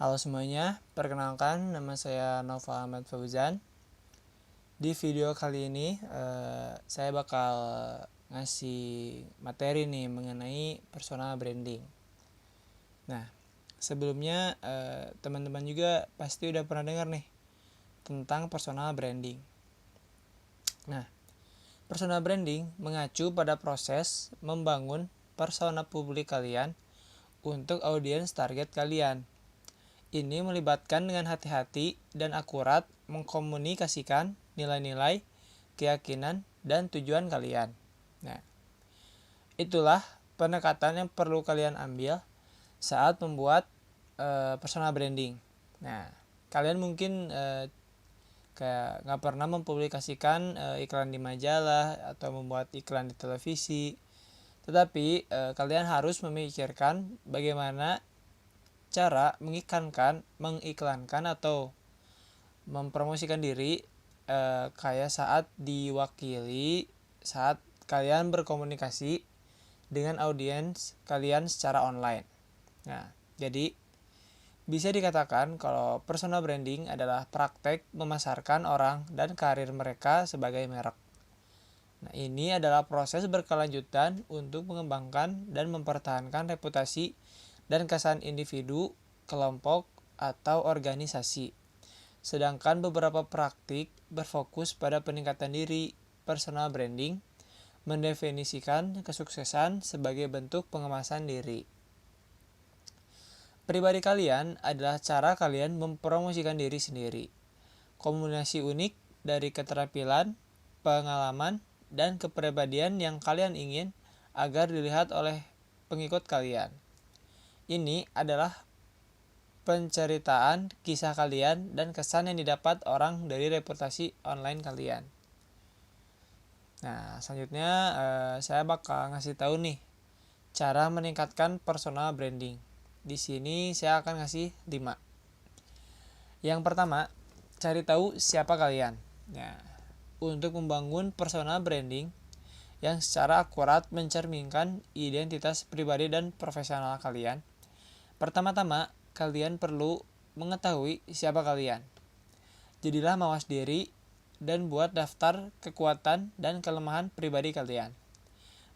Halo semuanya, perkenalkan nama saya Nova Ahmad Fauzan. Di video kali ini saya bakal ngasih materi nih mengenai personal branding. Nah, sebelumnya teman-teman juga pasti udah pernah dengar nih tentang personal branding. Nah, personal branding mengacu pada proses membangun persona publik kalian untuk audiens target kalian. Ini melibatkan dengan hati-hati dan akurat mengkomunikasikan nilai-nilai, keyakinan, dan tujuan kalian. Nah, itulah pendekatan yang perlu kalian ambil saat membuat personal branding. Nah, kalian mungkin kayak nggak pernah mempublikasikan iklan di majalah atau membuat iklan di televisi, tetapi kalian harus memikirkan bagaimana cara mengiklankan atau mempromosikan diri kayak saat diwakili saat kalian berkomunikasi dengan audiens kalian secara online. Nah, jadi bisa dikatakan kalau personal branding adalah praktek memasarkan orang dan karir mereka sebagai merek. Nah, ini adalah proses berkelanjutan untuk mengembangkan dan mempertahankan reputasi dan kesan individu, kelompok, atau organisasi. Sedangkan beberapa praktik berfokus pada peningkatan diri. Personal branding mendefinisikan kesuksesan sebagai bentuk pengemasan diri. Pribadi kalian adalah cara kalian mempromosikan diri sendiri. Kombinasi unik dari keterampilan, pengalaman, dan kepribadian yang kalian ingin agar dilihat oleh pengikut kalian. Ini adalah penceritaan kisah kalian dan kesan yang didapat orang dari reputasi online kalian. Nah, selanjutnya saya bakal ngasih tahu nih cara meningkatkan personal branding. Di sini saya akan ngasih 5. Yang pertama, cari tahu siapa kalian. Nah, untuk membangun personal branding yang secara akurat mencerminkan identitas pribadi dan profesional kalian, pertama-tama, kalian perlu mengetahui siapa kalian. Jadilah mawas diri dan buat daftar kekuatan dan kelemahan pribadi kalian.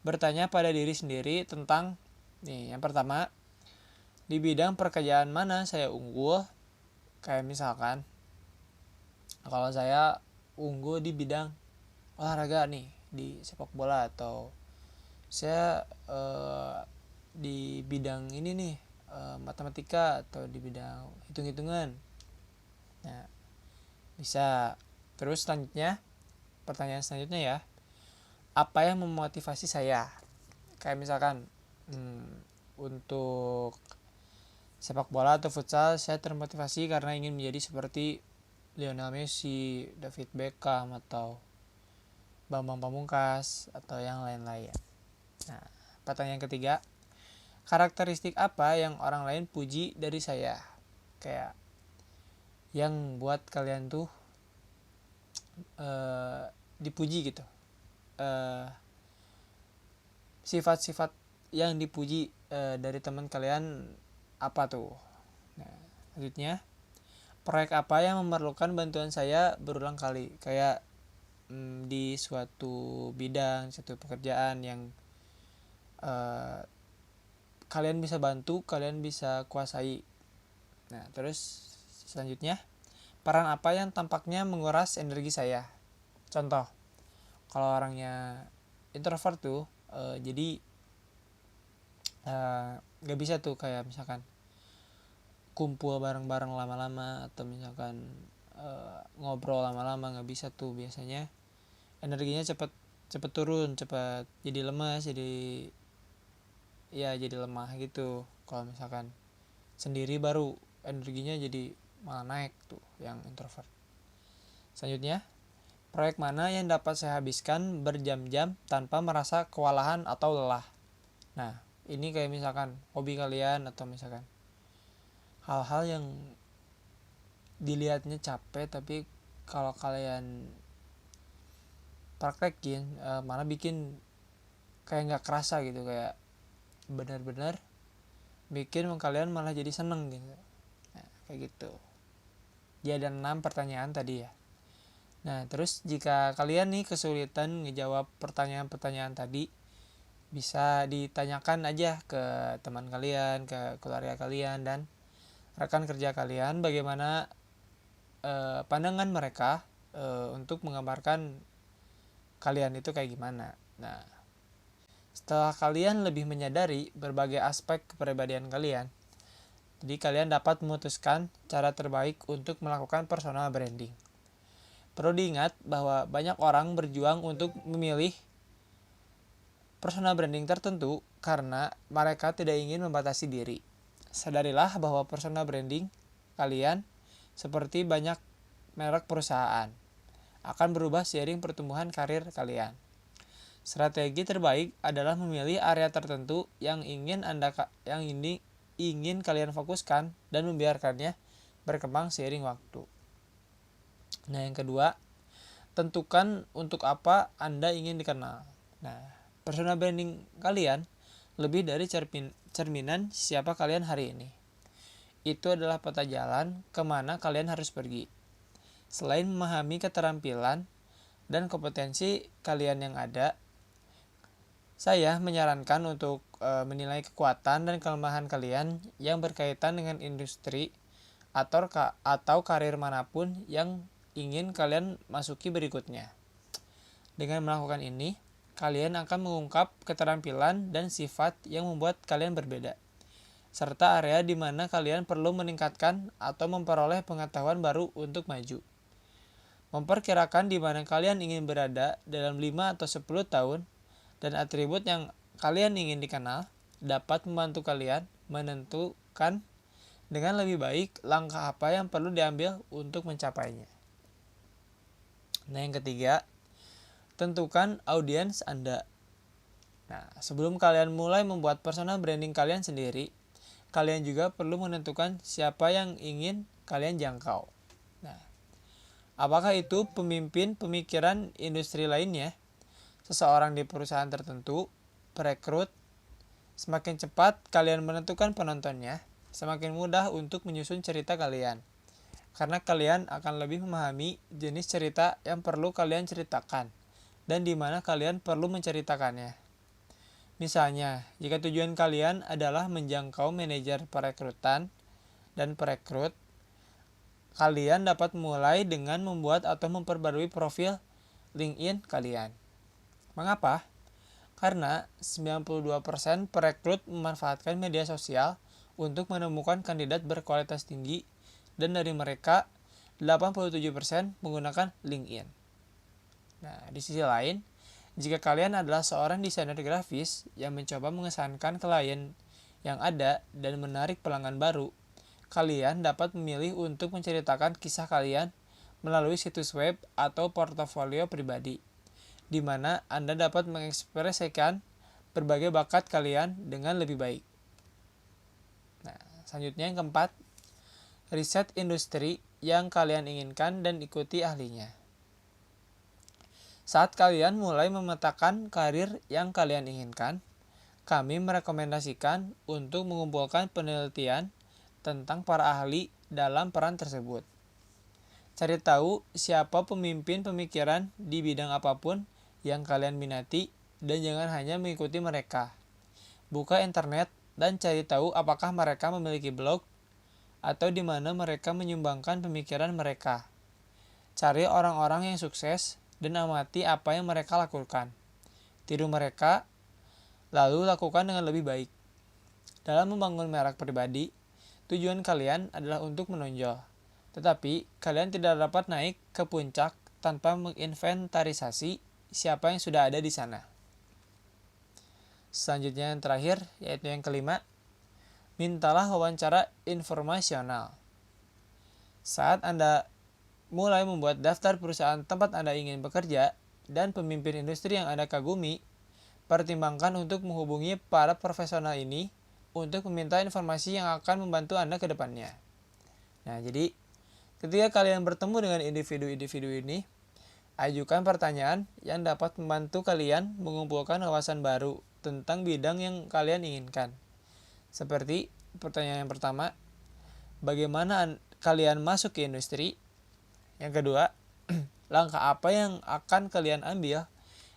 Bertanya pada diri sendiri tentang, yang pertama, di bidang pekerjaan mana saya unggul? Kayak misalkan, kalau saya unggul di bidang olahraga nih, di sepak bola, atau saya di bidang ini nih, matematika, atau di bidang hitung-hitungan. Nah, bisa. Terus pertanyaan selanjutnya ya, apa yang memotivasi saya? Kayak misalkan untuk sepak bola atau futsal saya termotivasi karena ingin menjadi seperti Lionel Messi, David Beckham, atau Bambang Pamungkas, atau yang lain-lain. Nah, pertanyaan ketiga, karakteristik apa yang orang lain puji dari saya? Kayak yang buat kalian tuh dipuji gitu. Sifat-sifat yang dipuji dari teman kalian apa tuh? Nah, selanjutnya, proyek apa yang memerlukan bantuan saya berulang kali? Kayak di suatu bidang, suatu pekerjaan yang kalian bisa bantu, kalian bisa kuasai. Nah, terus selanjutnya, peran apa yang tampaknya menguras energi saya? Contoh, kalau orangnya introvert tuh, jadi gak bisa tuh kayak misalkan kumpul bareng-bareng lama-lama, atau misalkan ngobrol lama-lama, gak bisa tuh. Biasanya energinya cepet turun, cepet jadi lemas, jadi lemah gitu. Kalau misalkan sendiri baru energinya jadi malah naik tuh yang introvert. Selanjutnya, proyek mana yang dapat saya habiskan berjam-jam tanpa merasa kewalahan atau lelah? Nah, ini kayak misalkan hobi kalian, atau misalkan hal-hal yang dilihatnya capek, tapi kalau kalian praktekin malah bikin kayak nggak kerasa gitu, kayak benar-benar bikin kalian malah jadi seneng gitu. Nah, kayak gitu. Dia ada 6 pertanyaan tadi ya. Nah, terus jika kalian nih kesulitan ngejawab pertanyaan-pertanyaan tadi, bisa ditanyakan aja ke teman kalian, ke keluarga kalian, dan rekan kerja kalian bagaimana pandangan mereka untuk menggambarkan kalian itu kayak gimana. Nah, setelah kalian lebih menyadari berbagai aspek kepribadian kalian, jadi kalian dapat memutuskan cara terbaik untuk melakukan personal branding. Perlu diingat bahwa banyak orang berjuang untuk memilih personal branding tertentu karena mereka tidak ingin membatasi diri. Sadarilah bahwa personal branding kalian, seperti banyak merek perusahaan, akan berubah seiring pertumbuhan karir kalian. Strategi terbaik adalah memilih area tertentu yang ingin kalian fokuskan dan membiarkannya berkembang seiring waktu. Nah, yang kedua, tentukan untuk apa Anda ingin dikenal. Nah, personal branding kalian lebih dari cerminan siapa kalian hari ini. Itu adalah peta jalan kemana kalian harus pergi. Selain memahami keterampilan dan kompetensi kalian yang ada, saya menyarankan untuk menilai kekuatan dan kelemahan kalian yang berkaitan dengan industri atau karir manapun yang ingin kalian masuki berikutnya. Dengan melakukan ini, kalian akan mengungkap keterampilan dan sifat yang membuat kalian berbeda, serta area di mana kalian perlu meningkatkan atau memperoleh pengetahuan baru untuk maju. Memperkirakan di mana kalian ingin berada dalam 5 atau 10 tahun dan atribut yang kalian ingin dikenal dapat membantu kalian menentukan dengan lebih baik langkah apa yang perlu diambil untuk mencapainya. Nah, yang ketiga, tentukan audiens Anda. Nah, sebelum kalian mulai membuat personal branding kalian sendiri, kalian juga perlu menentukan siapa yang ingin kalian jangkau. Nah, apakah itu pemimpin pemikiran industri lainnya, seseorang di perusahaan tertentu, perekrut? Semakin cepat kalian menentukan penontonnya, semakin mudah untuk menyusun cerita kalian. Karena kalian akan lebih memahami jenis cerita yang perlu kalian ceritakan dan di mana kalian perlu menceritakannya. Misalnya, jika tujuan kalian adalah menjangkau manajer perekrutan dan perekrut, kalian dapat mulai dengan membuat atau memperbarui profil LinkedIn kalian. Mengapa? Karena 92% perekrut memanfaatkan media sosial untuk menemukan kandidat berkualitas tinggi, dan dari mereka 87% menggunakan LinkedIn. Nah, di sisi lain, jika kalian adalah seorang desainer grafis yang mencoba mengesankan klien yang ada dan menarik pelanggan baru, kalian dapat memilih untuk menceritakan kisah kalian melalui situs web atau portofolio pribadi, di mana Anda dapat mengekspresikan berbagai bakat kalian dengan lebih baik. Nah, selanjutnya yang keempat, riset industri yang kalian inginkan dan ikuti ahlinya. Saat kalian mulai memetakan karir yang kalian inginkan, kami merekomendasikan untuk mengumpulkan penelitian tentang para ahli dalam peran tersebut. Cari tahu siapa pemimpin pemikiran di bidang apapun yang kalian minati dan jangan hanya mengikuti mereka. Buka internet dan cari tahu apakah mereka memiliki blog atau di mana mereka menyumbangkan pemikiran mereka. Cari orang-orang yang sukses dan amati apa yang mereka lakukan. Tiru mereka, lalu lakukan dengan lebih baik. Dalam membangun merek pribadi, tujuan kalian adalah untuk menonjol. Tetapi, kalian tidak dapat naik ke puncak tanpa menginventarisasi siapa yang sudah ada di sana. Selanjutnya yang terakhir, yaitu yang kelima, mintalah wawancara informasional. Saat Anda mulai membuat daftar perusahaan tempat Anda ingin bekerja dan pemimpin industri yang Anda kagumi, pertimbangkan untuk menghubungi para profesional ini untuk meminta informasi yang akan membantu Anda ke depannya. Nah, jadi ketika kalian bertemu dengan individu-individu ini, ajukan pertanyaan yang dapat membantu kalian mengumpulkan wawasan baru tentang bidang yang kalian inginkan. Seperti pertanyaan yang pertama, bagaimana kalian masuk ke industri. Yang kedua, langkah apa yang akan kalian ambil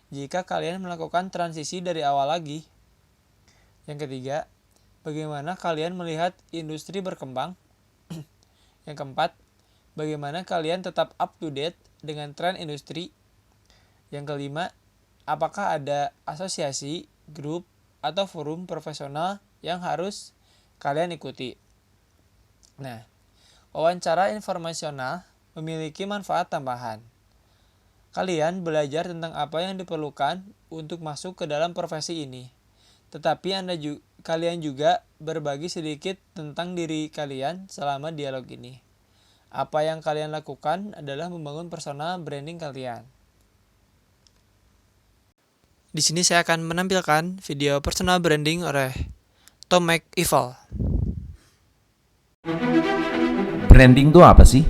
jika kalian melakukan transisi dari awal lagi. Yang ketiga, bagaimana kalian melihat industri berkembang. Yang keempat, bagaimana kalian tetap up to date dengan tren industri. Yang kelima, apakah ada asosiasi, grup, atau forum profesional yang harus kalian ikuti. Nah, wawancara informasional memiliki manfaat tambahan. Kalian belajar tentang apa yang diperlukan untuk masuk ke dalam profesi ini. Tetapi kalian juga berbagi sedikit tentang diri kalian selama dialog ini. Apa yang kalian lakukan adalah membangun personal branding kalian. Di sini saya akan menampilkan video personal branding oleh Tom McEvil. Branding itu apa sih?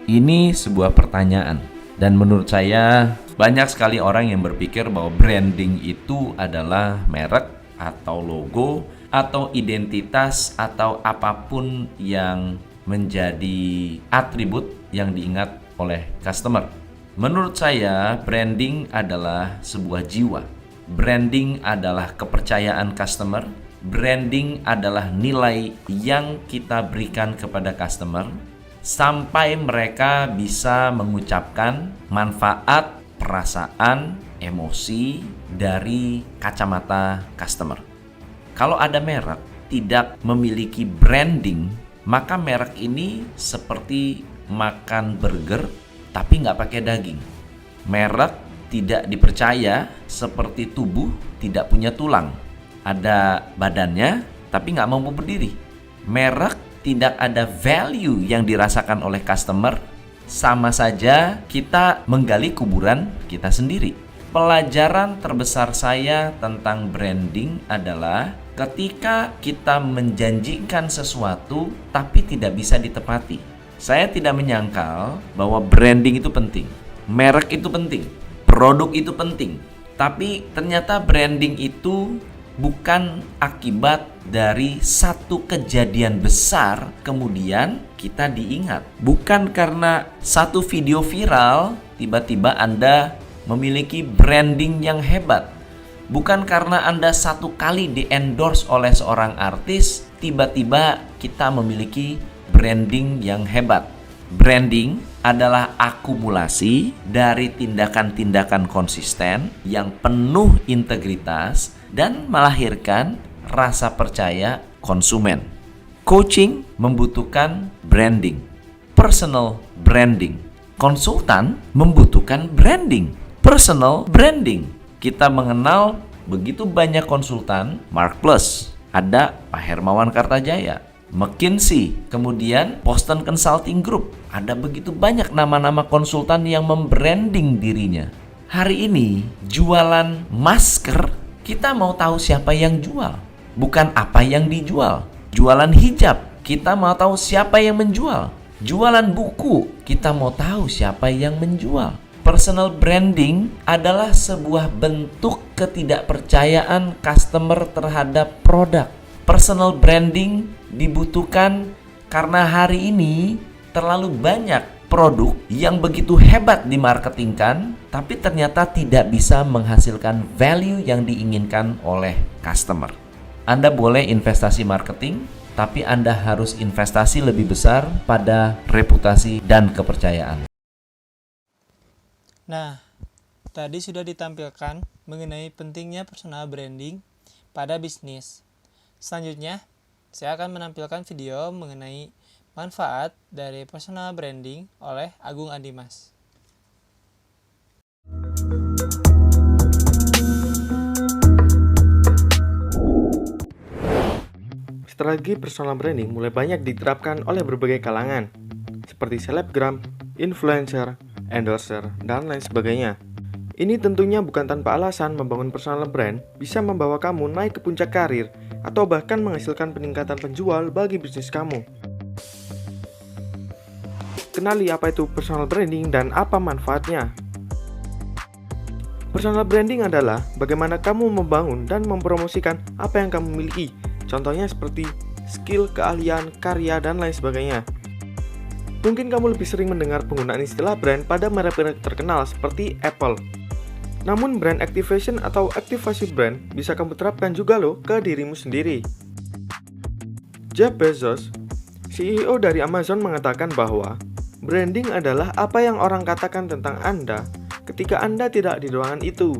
Ini sebuah pertanyaan. Dan menurut saya banyak sekali orang yang berpikir bahwa branding itu adalah merek atau logo atau identitas atau apapun yang menjadi atribut yang diingat oleh customer. Menurut saya branding adalah sebuah jiwa. Branding adalah kepercayaan customer. Branding adalah nilai yang kita berikan kepada customer sampai mereka bisa mengucapkan manfaat, perasaan, emosi dari kacamata customer. Kalau ada merek tidak memiliki branding, maka merek ini seperti makan burger tapi nggak pakai daging. Merek tidak dipercaya seperti tubuh tidak punya tulang. Ada badannya tapi nggak mampu berdiri. Merek tidak ada value yang dirasakan oleh customer, sama saja kita menggali kuburan kita sendiri. Pelajaran terbesar saya tentang branding adalah ketika kita menjanjikan sesuatu tapi tidak bisa ditepati. Saya tidak menyangkal bahwa branding itu penting, merek itu penting, produk itu penting. Tapi ternyata branding itu bukan akibat dari satu kejadian besar kemudian kita diingat. Bukan karena satu video viral tiba-tiba Anda memiliki branding yang hebat. Bukan karena Anda satu kali di-endorse oleh seorang artis tiba-tiba kita memiliki branding yang hebat. Branding adalah akumulasi dari tindakan-tindakan konsisten yang penuh integritas dan melahirkan rasa percaya konsumen. Coaching membutuhkan branding, personal branding. Konsultan membutuhkan branding, personal branding. Kita mengenal begitu banyak konsultan, Mark Plus, ada Pak Hermawan Kartajaya, McKinsey, kemudian Boston Consulting Group. Ada begitu banyak nama-nama konsultan yang membranding dirinya. Hari ini jualan masker, kita mau tahu siapa yang jual, bukan apa yang dijual. Jualan hijab, kita mau tahu siapa yang menjual. Jualan buku, kita mau tahu siapa yang menjual. Personal branding adalah sebuah bentuk ketidakpercayaan customer terhadap produk. Personal branding dibutuhkan karena hari ini terlalu banyak produk yang begitu hebat dimarketingkan, tapi ternyata tidak bisa menghasilkan value yang diinginkan oleh customer. Anda boleh investasi marketing, tapi Anda harus investasi lebih besar pada reputasi dan kepercayaan. Nah, tadi sudah ditampilkan mengenai pentingnya personal branding pada bisnis. Selanjutnya, saya akan menampilkan video mengenai manfaat dari personal branding oleh Agung Adimas. Strategi personal branding mulai banyak diterapkan oleh berbagai kalangan, seperti selebgram, influencer, endorser, dan lain sebagainya. Ini tentunya bukan tanpa alasan membangun personal brand bisa membawa kamu naik ke puncak karir atau bahkan menghasilkan peningkatan penjual bagi bisnis kamu. Kenali apa itu personal branding dan apa manfaatnya. Personal branding adalah bagaimana kamu membangun dan mempromosikan apa yang kamu miliki. Contohnya seperti skill, keahlian, karya, dan lain sebagainya. Mungkin kamu lebih sering mendengar penggunaan istilah brand pada merek-merek terkenal seperti Apple. Namun brand activation atau aktivasi brand bisa kamu terapkan juga loh ke dirimu sendiri. Jeff Bezos, CEO dari Amazon, mengatakan bahwa branding adalah apa yang orang katakan tentang Anda ketika Anda tidak di ruangan itu.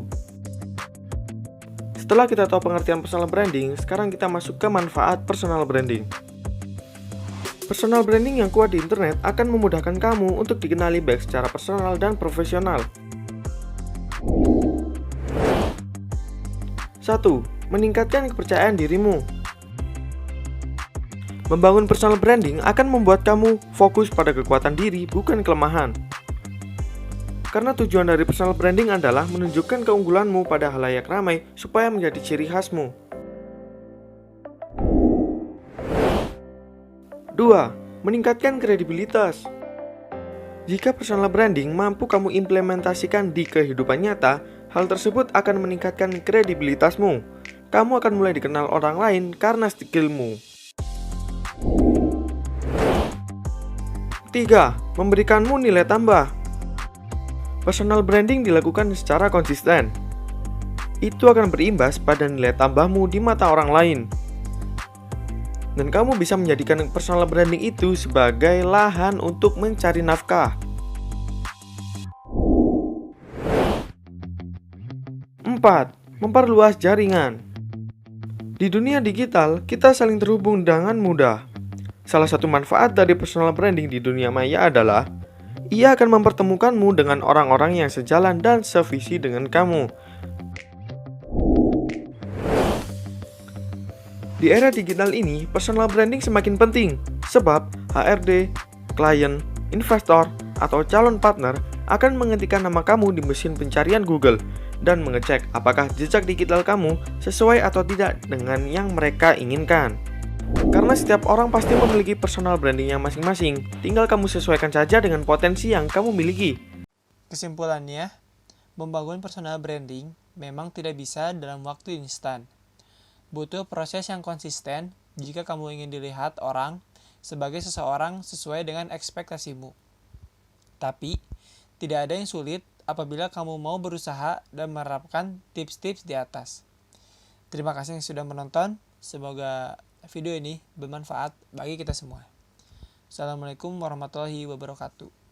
Setelah kita tahu pengertian personal branding, sekarang kita masuk ke manfaat personal branding. Personal branding yang kuat di internet akan memudahkan kamu untuk dikenali baik secara personal dan profesional. 1. Meningkatkan kepercayaan dirimu. Membangun personal branding akan membuat kamu fokus pada kekuatan diri, bukan kelemahan. Karena tujuan dari personal branding adalah menunjukkan keunggulanmu pada halayak ramai supaya menjadi ciri khasmu. 2. Meningkatkan kredibilitas. Jika personal branding mampu kamu implementasikan di kehidupan nyata, hal tersebut akan meningkatkan kredibilitasmu. Kamu akan mulai dikenal orang lain karena skillmu. 3. Memberikanmu nilai tambah. Personal branding dilakukan secara konsisten. Itu akan berimbas pada nilai tambahmu di mata orang lain. Dan kamu bisa menjadikan personal branding itu sebagai lahan untuk mencari nafkah. 4. Memperluas jaringan. Di dunia digital, kita saling terhubung dengan mudah. Salah satu manfaat dari personal branding di dunia maya adalah ia akan mempertemukanmu dengan orang-orang yang sejalan dan sevisi dengan kamu. Di era digital ini, personal branding semakin penting sebab HRD, klien, investor, atau calon partner akan mengetikkan nama kamu di mesin pencarian Google dan mengecek apakah jejak digital kamu sesuai atau tidak dengan yang mereka inginkan. Karena setiap orang pasti memiliki personal branding yang masing-masing, tinggal kamu sesuaikan saja dengan potensi yang kamu miliki. Kesimpulannya, membangun personal branding memang tidak bisa dalam waktu instan. Butuh proses yang konsisten jika kamu ingin dilihat orang sebagai seseorang sesuai dengan ekspektasimu. Tapi, tidak ada yang sulit apabila kamu mau berusaha dan menerapkan tips-tips di atas. Terima kasih yang sudah menonton. Semoga video ini bermanfaat bagi kita semua. Assalamualaikum warahmatullahi wabarakatuh.